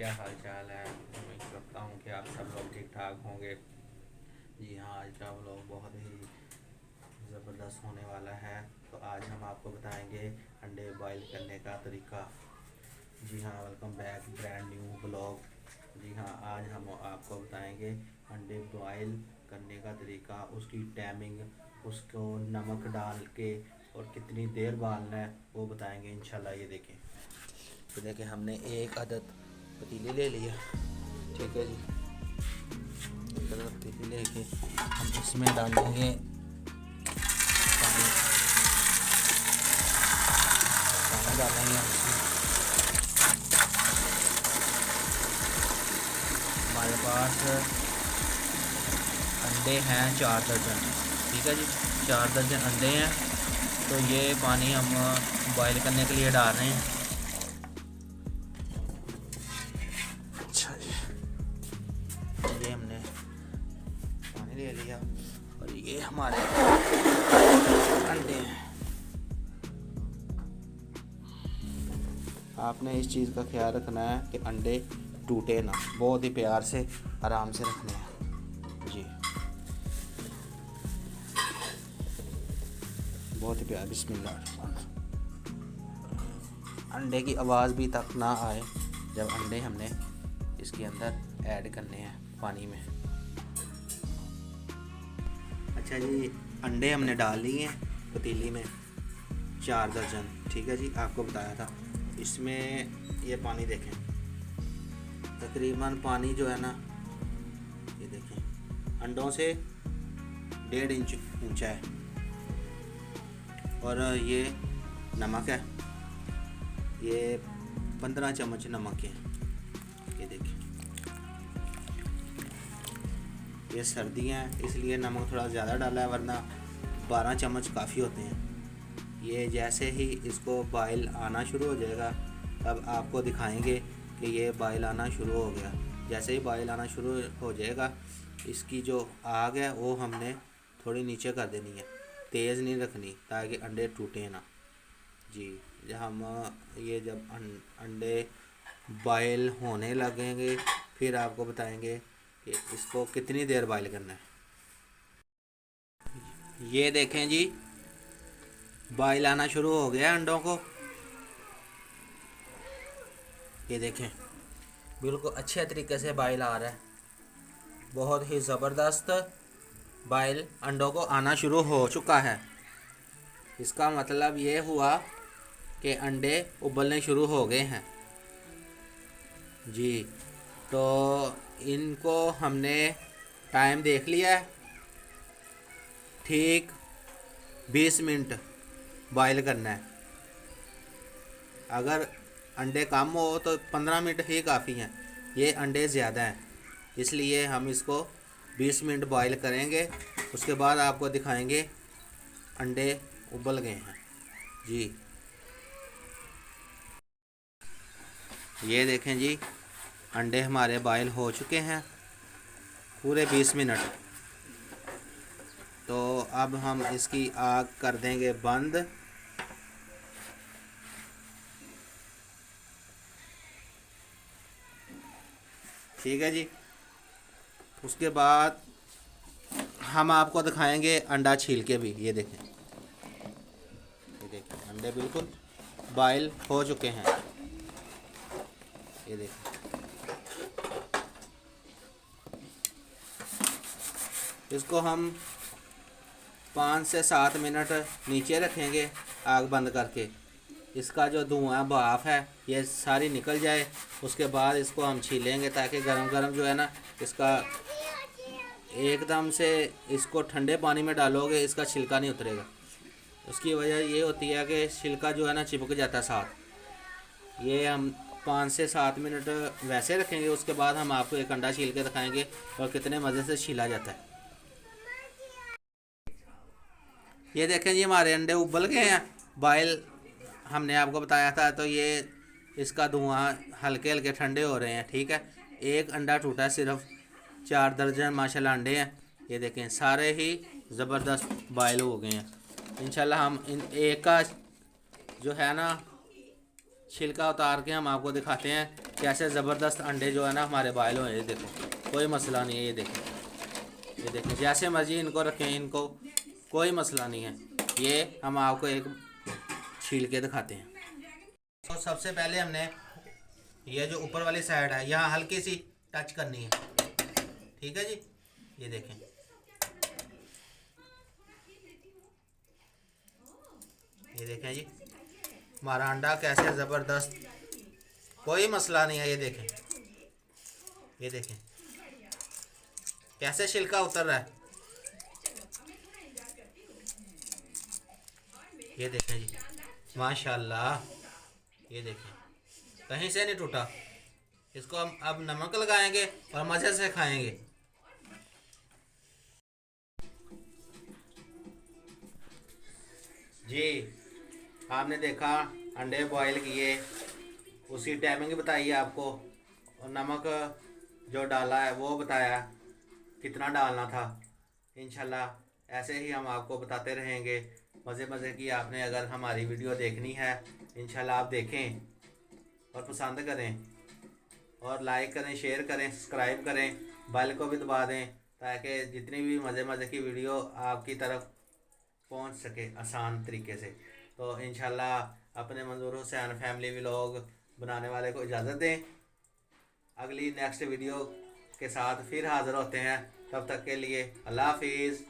क्या हाल चाल है। उम्मीद करता हूँ कि आप सब लोग ठीक ठाक होंगे। जी हाँ, आज का व्लॉग बहुत ही ज़बरदस्त होने वाला है। तो आज हम आपको बताएंगे अंडे बॉईल करने का तरीका। जी हाँ, welcome back brand new blog. जी हाँ, आज हम आपको बताएंगे अंडे बॉईल करने का तरीका, उसकी टाइमिंग, उसको नमक डाल के और कितनी देर बालना है वो बताएंगे इंशाल्लाह। ये देखें, तो देखें हमने एक अदद पतीले ले लिया। ठीक है जी, एक अदद पतीले लेके हम इसमें डालेंगे पानी। पानी डालेंगे हम इसमें। हमारे पास अंडे हैं 4 दर्जन। ठीक है जी, 4 दर्जन अंडे हैं। तो ये पानी हम बॉईल करने के लिए डाल रहे हैं। अच्छा जी, ये हमने पानी ले लिया और ये हमारे अंडे हैं। आपने इस चीज़ का ख्याल रखना है कि अंडे टूटे ना, बहुत ही प्यार से आराम से रखने हैं जी, बहुत ही प्यार। बिस्मिल्लाह। अंडे की आवाज़ भी तक ना आए जब अंडे हमने इसके अंदर ऐड करने हैं पानी में। अच्छा जी, अंडे हमने डाल लिए हैं पतीली में 4 दर्जन। ठीक है जी, आपको बताया था। इसमें ये पानी देखें, तकरीबन पानी जो है ना, ये देखें अंडों से 1.5 इंच ऊंचा है। और ये नमक है, ये 15 चम्मच नमक है। ये देखिए, ये सर्दियाँ हैं इसलिए नमक थोड़ा ज़्यादा डाला है, वरना 12 चम्मच काफ़ी होते हैं। ये जैसे ही इसको बॉयल आना शुरू हो जाएगा तब आपको दिखाएंगे कि ये बॉयल आना शुरू हो गया। जैसे ही बॉयल आना शुरू हो जाएगा, इसकी जो आग है वो हमने थोड़ी नीचे कर देनी है, तेज़ नहीं रखनी ताकि अंडे टूटे ना जी। जब अंडे बॉयल होने लगेंगे फिर आपको बताएंगे कि इसको कितनी देर बॉयल करना है। ये देखें जी, बॉयल आना शुरू हो गया अंडों को। ये देखें, बिल्कुल अच्छे तरीके से बॉयल आ रहा है, बहुत ही ज़बरदस्त बॉयल अंडों को आना शुरू हो चुका है। इसका मतलब ये हुआ कि अंडे उबलने शुरू हो गए हैं जी। तो इनको हमने टाइम देख लिया है, ठीक 20 मिनट बॉयल करना है। अगर अंडे कम हो तो 15 मिनट ही काफ़ी हैं। ये अंडे ज़्यादा हैं इसलिए हम इसको 20 मिनट बॉयल करेंगे। उसके बाद आपको दिखाएंगे अंडे उबल गए हैं जी। ये देखें जी, अंडे हमारे बॉयल हो चुके हैं पूरे 20 मिनट। तो अब हम इसकी आग कर देंगे बंद। ठीक है जी, उसके बाद हम आपको दिखाएंगे अंडा छील के भी। ये देखें, ये देखें अंडे बिल्कुल बॉयल हो चुके हैं। ये देखें, इसको हम 5 से 7 मिनट नीचे रखेंगे आग बंद करके। इसका जो धुआं भाप है ये सारी निकल जाए। उसके बाद इसको हम छीलेंगे ताकि गरम गरम जो है ना, इसका एकदम से इसको ठंडे पानी में डालोगे इसका छिलका नहीं उतरेगा। उसकी वजह ये होती है कि छिलका जो है ना चिपक जाता है साथ। ये हम 5 से 7 मिनट वैसे रखेंगे। उसके बाद हम आपको एक अंडा छील के दिखाएंगे और कितने मज़े से छीला जाता है। ये देखें जी, हमारे अंडे उबल गए हैं, बॉयल हमने आपको बताया था। तो ये इसका धुआं हल्के हल्के ठंडे हो रहे हैं। ठीक है, एक अंडा टूटा, सिर्फ 4 दर्जन माशाल्लाह अंडे हैं। ये देखें सारे ही ज़बरदस्त बॉयल हो गए हैं। इंशाल्लाह हम इन एक का जो है ना छिलका उतार के हम आपको दिखाते हैं कैसे ज़बरदस्त अंडे जो है ना हमारे बॉयल हुए। ये देखो कोई मसला नहीं है। ये देखें जैसे मर्जी इनको रखें, इनको कोई मसला नहीं है। ये हम आपको एक छील के दिखाते हैं। तो सबसे पहले हमने ये जो ऊपर वाली साइड है यहाँ हल्की सी टच करनी है, ठीक है जी। ये देखें, ये देखें जी हमारा अंडा कैसे ज़बरदस्त, कोई मसला नहीं है। ये देखें कैसे छिलका उतर रहा है। ये देखें जी माशाल्लाह, ये देखें कहीं से नहीं टूटा। इसको हम अब नमक लगाएंगे और मज़े से खाएंगे। जी आपने देखा अंडे बॉईल किए, उसकी टाइमिंग बताई आपको, और नमक जो डाला है वो बताया कितना डालना था। इंशाल्लाह ऐसे ही हम आपको बताते रहेंगे। मज़े मज़े की आपने अगर हमारी वीडियो देखनी है इंशाल्लाह आप देखें और पसंद करें और लाइक करें, शेयर करें, सब्सक्राइब करें, बेल को भी दबा दें ताकि जितनी भी मज़े मज़े की वीडियो आपकी तरफ पहुंच सके आसान तरीके से। तो इंशाल्लाह अपने मंजूर हुसैन फैमिली व्लॉग बनाने वाले को इजाज़त दें। अगली नेक्स्ट वीडियो के साथ फिर हाज़िर होते हैं, तब तक के लिए अल्लाह हाफिज़।